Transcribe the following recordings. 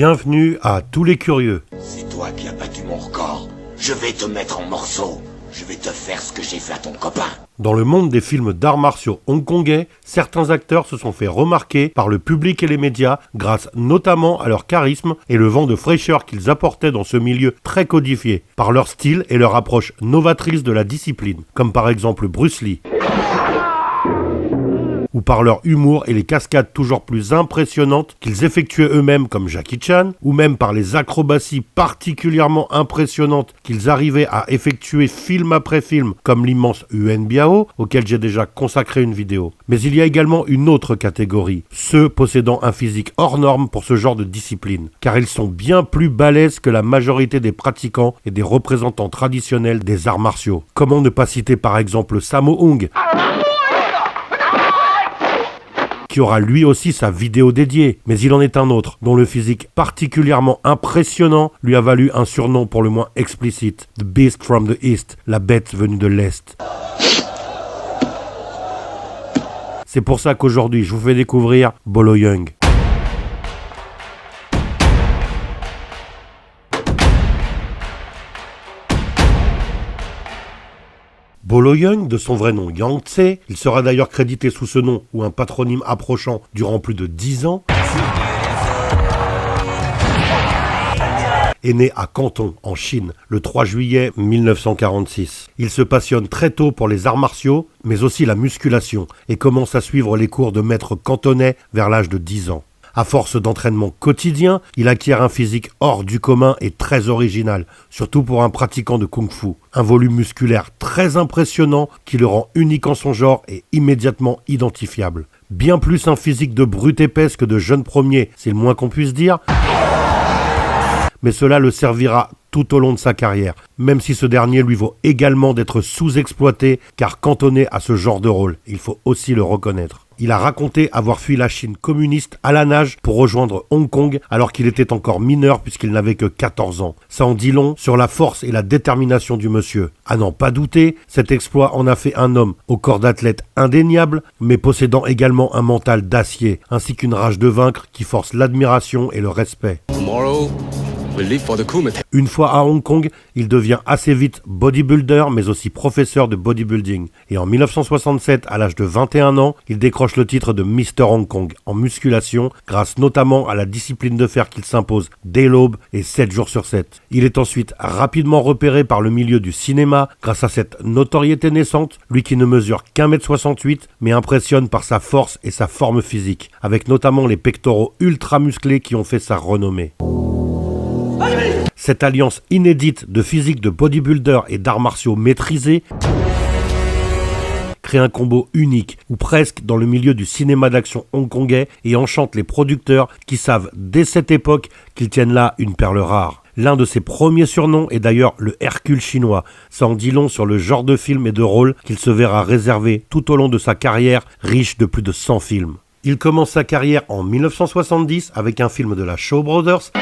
Bienvenue à tous les curieux. C'est toi qui as battu mon record. Je vais te mettre en morceaux. Je vais te faire ce que j'ai fait à ton copain. Dans le monde des films d'arts martiaux hongkongais, certains acteurs se sont fait remarquer par le public et les médias grâce notamment à leur charisme et le vent de fraîcheur qu'ils apportaient dans ce milieu très codifié, par leur style et leur approche novatrice de la discipline, comme par exemple Bruce Lee. Ou par leur humour et les cascades toujours plus impressionnantes qu'ils effectuaient eux-mêmes comme Jackie Chan, ou même par les acrobaties particulièrement impressionnantes qu'ils arrivaient à effectuer film après film comme l'immense Yuen Biao, auquel j'ai déjà consacré une vidéo. Mais il y a également une autre catégorie, ceux possédant un physique hors norme pour ce genre de discipline, car ils sont bien plus balèzes que la majorité des pratiquants et des représentants traditionnels des arts martiaux. Comment ne pas citer par exemple Sammo Hung, qui aura lui aussi sa vidéo dédiée, mais il en est un autre, dont le physique particulièrement impressionnant lui a valu un surnom pour le moins explicite, The Beast from the East, la bête venue de l'Est. C'est pour ça qu'aujourd'hui je vous fais découvrir Bolo Yeung. Bolo Yeung, de son vrai nom Yang Tse, il sera d'ailleurs crédité sous ce nom ou un patronyme approchant durant plus de 10 ans, est né à Canton, en Chine, le 3 juillet 1946. Il se passionne très tôt pour les arts martiaux, mais aussi la musculation, et commence à suivre les cours de maître cantonais vers l'âge de 10 ans. À force d'entraînement quotidien, il acquiert un physique hors du commun et très original, surtout pour un pratiquant de kung-fu. Un volume musculaire très impressionnant qui le rend unique en son genre et immédiatement identifiable. Bien plus un physique de brute épaisse que de jeune premier, c'est le moins qu'on puisse dire. Mais cela le servira tout au long de sa carrière, même si ce dernier lui vaut également d'être sous-exploité, car cantonné à ce genre de rôle, il faut aussi le reconnaître. Il a raconté avoir fui la Chine communiste à la nage pour rejoindre Hong Kong alors qu'il était encore mineur puisqu'il n'avait que 14 ans. Ça en dit long sur la force et la détermination du monsieur. À n'en pas douter, cet exploit en a fait un homme au corps d'athlète indéniable, mais possédant également un mental d'acier, ainsi qu'une rage de vaincre qui force l'admiration et le respect. Une fois à Hong Kong, il devient assez vite bodybuilder mais aussi professeur de bodybuilding. Et en 1967, à l'âge de 21 ans, il décroche le titre de Mr Hong Kong en musculation grâce notamment à la discipline de fer qu'il s'impose dès l'aube et 7 jours sur 7. Il est ensuite rapidement repéré par le milieu du cinéma grâce à cette notoriété naissante, lui qui ne mesure qu'1m68 mais impressionne par sa force et sa forme physique, avec notamment les pectoraux ultra musclés qui ont fait sa renommée. Cette alliance inédite de physique de bodybuilder et d'arts martiaux maîtrisés crée un combo unique, ou presque, dans le milieu du cinéma d'action hongkongais et enchante les producteurs qui savent dès cette époque qu'ils tiennent là une perle rare. L'un de ses premiers surnoms est d'ailleurs le Hercule chinois. Ça en dit long sur le genre de film et de rôle qu'il se verra réserver tout au long de sa carrière, riche de plus de 100 films. Il commence sa carrière en 1970 avec un film de la Shaw Brothers,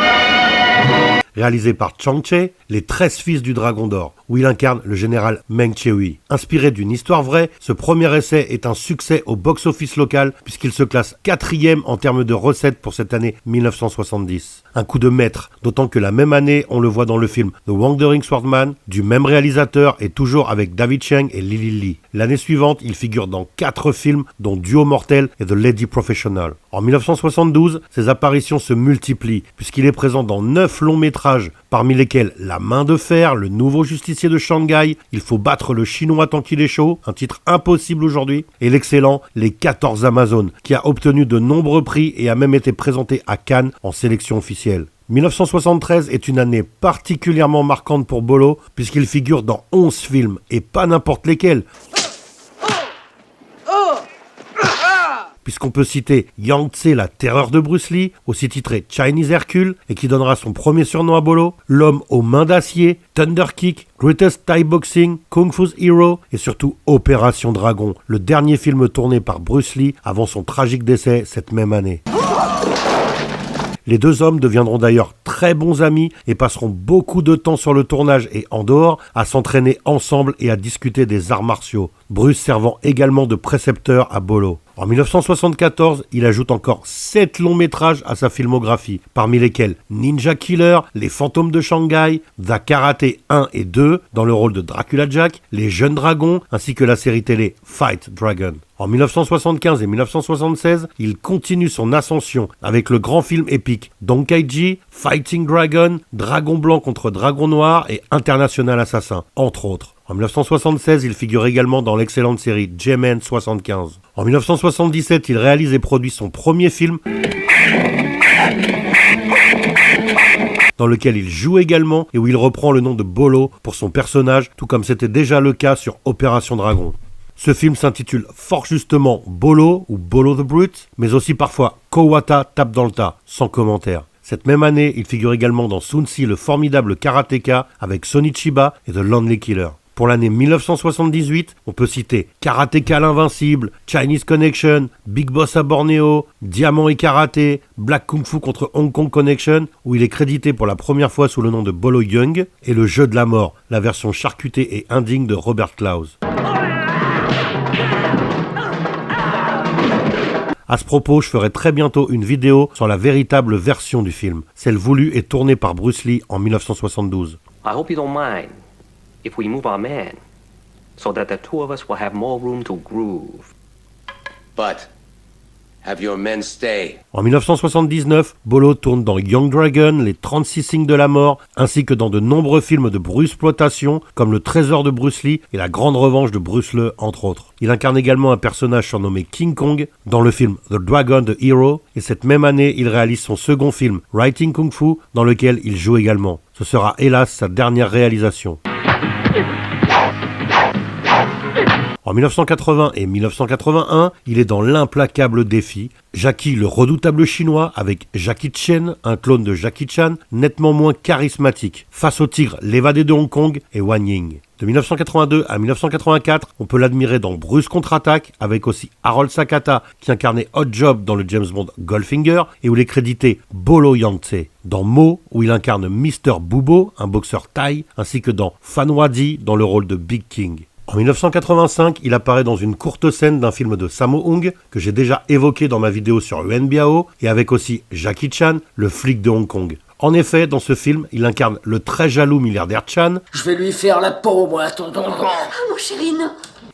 réalisé par Chang Che, Les 13 fils du Dragon d'Or, où il incarne le général Meng Chehui. Inspiré d'une histoire vraie, ce premier essai est un succès au box-office local puisqu'il se classe 4e en termes de recettes pour cette année 1970. Un coup de maître, d'autant que la même année, on le voit dans le film The Wandering Swordman, du même réalisateur et toujours avec David Cheng et Lily Lee. L'année suivante, il figure dans 4 films, dont Duo Mortel et The Lady Professional. En 1972, ses apparitions se multiplient puisqu'il est présent dans 9 longs métrages, parmi lesquels La Main de Fer, Le Nouveau Justicier de Shanghai, Il faut battre le Chinois tant qu'il est chaud, un titre impossible aujourd'hui, et l'excellent Les 14 Amazones, qui a obtenu de nombreux prix et a même été présenté à Cannes en sélection officielle. 1973 est une année particulièrement marquante pour Bolo, puisqu'il figure dans 11 films, et pas n'importe lesquels. Puisqu'on peut citer Yang Tse, la terreur de Bruce Lee, aussi titré Chinese Hercule, et qui donnera son premier surnom à Bolo, L'homme aux mains d'acier, Thunder Kick, Greatest Thai Boxing, Kung Fu's Hero, et surtout Opération Dragon, le dernier film tourné par Bruce Lee avant son tragique décès cette même année. Les deux hommes deviendront d'ailleurs très bons amis et passeront beaucoup de temps sur le tournage et en dehors à s'entraîner ensemble et à discuter des arts martiaux, Bruce servant également de précepteur à Bolo. En 1974, il ajoute encore 7 longs métrages à sa filmographie, parmi lesquels Ninja Killer, Les Fantômes de Shanghai, The Karate 1 et 2, dans le rôle de Dracula Jack, Les Jeunes Dragons, ainsi que la série télé Fight Dragon. En 1975 et 1976, il continue son ascension avec le grand film épique Donkaiji, Fighting Dragon, Dragon Blanc contre Dragon Noir et International Assassin, entre autres. En 1976, il figure également dans l'excellente série J-Man 75. En 1977, il réalise et produit son premier film, dans lequel il joue également et où il reprend le nom de Bolo pour son personnage, tout comme c'était déjà le cas sur Opération Dragon. Ce film s'intitule fort justement Bolo ou Bolo the Brute, mais aussi parfois Kowata tape dans le tas, sans commentaire. Cette même année, il figure également dans Sun-Si, le formidable karatéka avec Sonny Chiba et The Lonely Killer. Pour l'année 1978, on peut citer Karateka l'Invincible, Chinese Connection, Big Boss à Bornéo, Diamant et Karaté, Black Kung Fu contre Hong Kong Connection, où il est crédité pour la première fois sous le nom de Bolo Yeung, et Le Jeu de la Mort, la version charcutée et indigne de Robert Klaus. À ce propos, je ferai très bientôt une vidéo sur la véritable version du film, celle voulue et tournée par Bruce Lee en 1972. I hope you don't mind if we move our man so that the two of us will have more room to groove. But have your men stay. En 1979, Bolo tourne dans Young Dragon, Les 36 signes de la mort, ainsi que dans de nombreux films de bruxploitation, comme Le Trésor de Bruce Lee et La Grande Revanche de Bruce Lee, entre autres. Il incarne également un personnage surnommé King Kong dans le film The Dragon the Hero, et cette même année, il réalise son second film, Writing Kung Fu, dans lequel il joue également. Ce sera hélas sa dernière réalisation. En 1980 et 1981, il est dans l'implacable défi, Jackie le redoutable chinois avec Jackie Chan, un clone de Jackie Chan, nettement moins charismatique, face au tigre l'évadé de Hong Kong et Wan Ying. De 1982 à 1984, on peut l'admirer dans Bruce Contre-Attaque, avec aussi Harold Sakata qui incarnait Hot Job dans le James Bond Goldfinger et où il est crédité Bolo Yangtze. Dans Mo, où il incarne Mr. Bubo, un boxeur thaï, ainsi que dans Fanwadi dans le rôle de Big King. En 1985, il apparaît dans une courte scène d'un film de Sammo Hung que j'ai déjà évoqué dans ma vidéo sur Yuen Biao et avec aussi Jackie Chan, le flic de Hong Kong. En effet, dans ce film, il incarne le très jaloux milliardaire Chan. Je vais lui faire la peau, moi, tonton. Ah, mon chéri, non.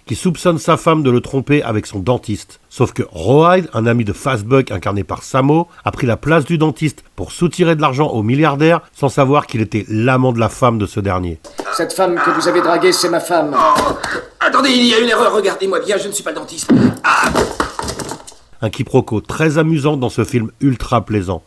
Qui soupçonne sa femme de le tromper avec son dentiste. Sauf que Rawhide, un ami de Fastbuck incarné par Sammo, a pris la place du dentiste pour soutirer de l'argent au milliardaire sans savoir qu'il était l'amant de la femme de ce dernier. Cette femme que vous avez draguée, c'est ma femme. Oh, attendez, il y a une erreur, regardez-moi bien, je ne suis pas le dentiste. Ah. Un quiproquo très amusant dans ce film ultra plaisant.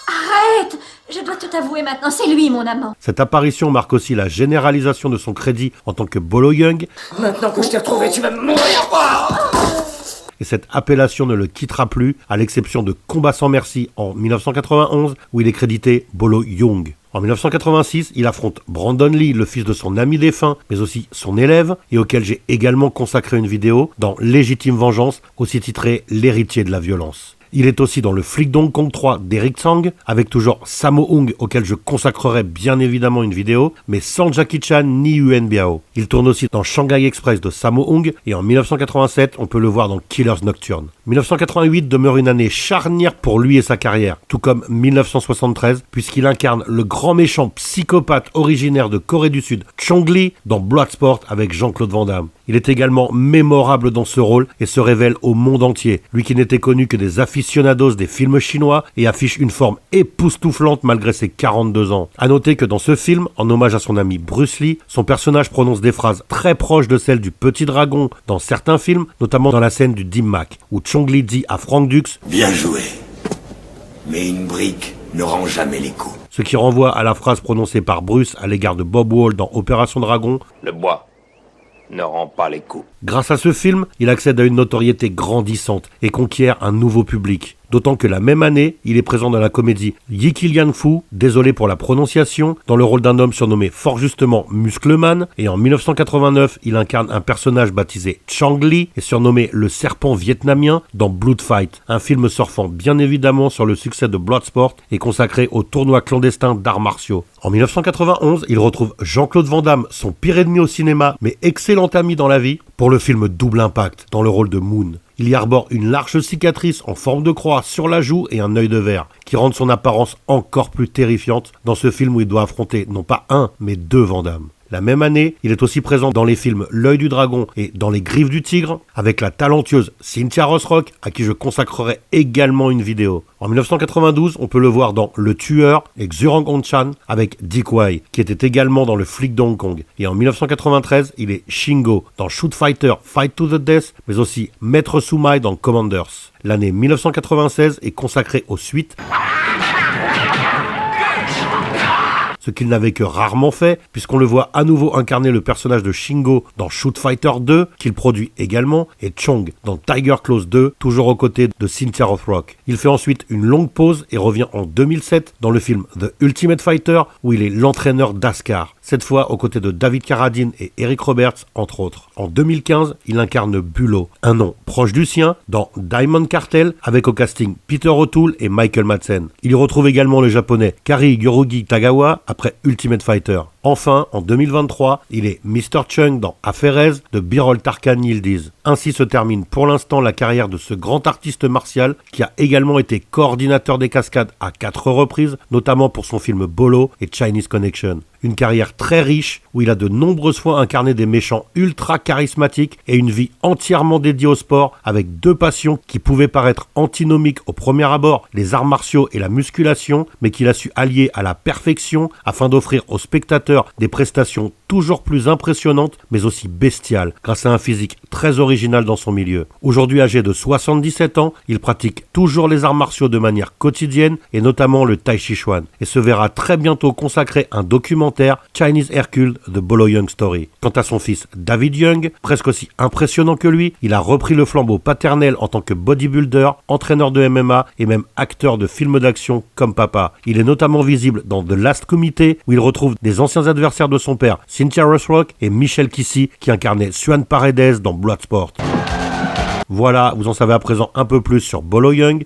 Arrête! Je dois tout avouer maintenant, c'est lui mon amant. Cette apparition marque aussi la généralisation de son crédit en tant que Bolo Yeung. Maintenant que je t'ai retrouvé, tu vas mourir. Et cette appellation ne le quittera plus, à l'exception de Combat sans merci en 1991, où il est crédité Bolo Yeung. En 1986, il affronte Brandon Lee, le fils de son ami défunt, mais aussi son élève, et auquel j'ai également consacré une vidéo dans Légitime Vengeance, aussi titré L'héritier de la violence. Il est aussi dans le flic d'Hong Kong 3 d'Eric Tsang, avec toujours Sammo Hung, auquel je consacrerai bien évidemment une vidéo, mais sans Jackie Chan ni Yuen Biao. Il tourne aussi dans Shanghai Express de Sammo Hung, et en 1987, on peut le voir dans Killer's Nocturne. 1988 demeure une année charnière pour lui et sa carrière, tout comme 1973, puisqu'il incarne le grand méchant psychopathe originaire de Corée du Sud, Chong Li, dans Bloodsport avec Jean-Claude Van Damme. Il est également mémorable dans ce rôle et se révèle au monde entier, lui qui n'était connu que des aficionados des films chinois et affiche une forme époustouflante malgré ses 42 ans. A noter que dans ce film, en hommage à son ami Bruce Lee, son personnage prononce des phrases très proches de celles du Petit Dragon dans certains films, notamment dans la scène du Dim Mak, où Chong Li dit à Frank Dux « Bien joué, mais une brique ne rend jamais les coups. » Ce qui renvoie à la phrase prononcée par Bruce à l'égard de Bob Wall dans Opération Dragon. Le bois ne rend pas les coups. Grâce à ce film, il accède à une notoriété grandissante et conquiert un nouveau public. D'autant que la même année, il est présent dans la comédie Yi Kilian Fu, désolé pour la prononciation, dans le rôle d'un homme surnommé fort justement Muscleman, et en 1989, il incarne un personnage baptisé Chang Li et surnommé le serpent vietnamien dans Blood Fight, un film surfant bien évidemment sur le succès de Bloodsport et consacré au tournoi clandestin d'arts martiaux. En 1991, il retrouve Jean-Claude Van Damme, son pire ennemi au cinéma, mais excellent ami dans la vie, pour le film Double Impact, dans le rôle de Moon. Il y arbore une large cicatrice en forme de croix sur la joue et un œil de verre, qui rendent son apparence encore plus terrifiante dans ce film où il doit affronter non pas un, mais 2 Van Damme. La même année, il est aussi présent dans les films L'œil du dragon et Dans les griffes du tigre, avec la talentueuse Cynthia Rothrock, à qui je consacrerai également une vidéo. En 1992, on peut le voir dans Le Tueur et Xurang On-chan avec Dick Wei, qui était également dans Le flic de Hong Kong. Et en 1993, il est Shingo dans Shoot Fighter Fight to the Death, mais aussi Maître Sumai dans Commanders. L'année 1996 est consacrée aux suites, ce qu'il n'avait que rarement fait, puisqu'on le voit à nouveau incarner le personnage de Shingo dans Shoot Fighter 2, qu'il produit également, et Chong dans Tiger Claws 2, toujours aux côtés de Cynthia Rothrock. Il fait ensuite une longue pause et revient en 2007 dans le film The Ultimate Fighter, où il est l'entraîneur d'Askar, cette fois aux côtés de David Carradine et Eric Roberts, entre autres. En 2015, il incarne Bulo, un nom proche du sien, dans Diamond Cartel, avec au casting Peter O'Toole et Michael Madsen. Il y retrouve également le japonais Kari Yorugi Tagawa, après Ultimate Fighter. Enfin, en 2023, il est Mr. Chung dans Aferez de Birol Tarkan Yildiz. Ainsi se termine pour l'instant la carrière de ce grand artiste martial qui a également été coordinateur des cascades à 4 reprises, notamment pour son film Bolo et Chinese Connection. Une carrière très riche où il a de nombreuses fois incarné des méchants ultra charismatiques et une vie entièrement dédiée au sport avec 2 passions qui pouvaient paraître antinomiques au premier abord, les arts martiaux et la musculation, mais qu'il a su allier à la perfection afin d'offrir aux spectateurs des prestations toujours plus impressionnantes mais aussi bestiales grâce à un physique très original dans son milieu. Aujourd'hui âgé de 77 ans, il pratique toujours les arts martiaux de manière quotidienne et notamment le Tai Chi Chuan et se verra très bientôt consacrer un documentaire Chinese Hercule The Bolo Young Story. Quant à son fils David Young, presque aussi impressionnant que lui, il a repris le flambeau paternel en tant que bodybuilder, entraîneur de MMA et même acteur de films d'action comme papa. Il est notamment visible dans The Last Committee où il retrouve des anciens adversaires de son père, Cynthia Rothrock et Michel Kissy, qui incarnait Suan Paredes dans Bloodsport. Voilà, vous en savez à présent un peu plus sur Bolo Young.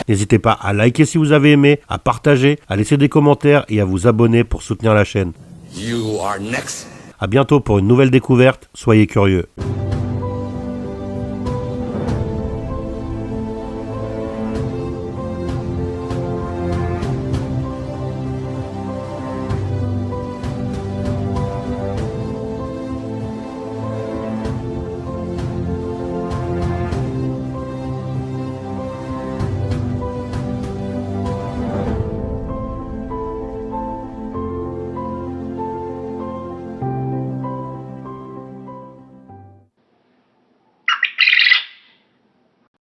N'hésitez pas à liker si vous avez aimé, à partager, à laisser des commentaires et à vous abonner pour soutenir la chaîne. You are next. À bientôt pour une nouvelle découverte, soyez curieux.